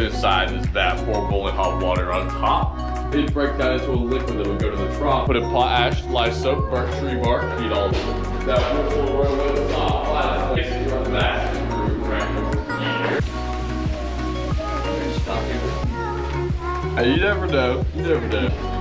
inside is that pour boiling hot water on top. It'd break down into a liquid that would go to the trough. Put in pot ash, lye soap, burnt tree bark, heat all of it. That would pour right away to the top. Basically run that through right here. You never know. You never know.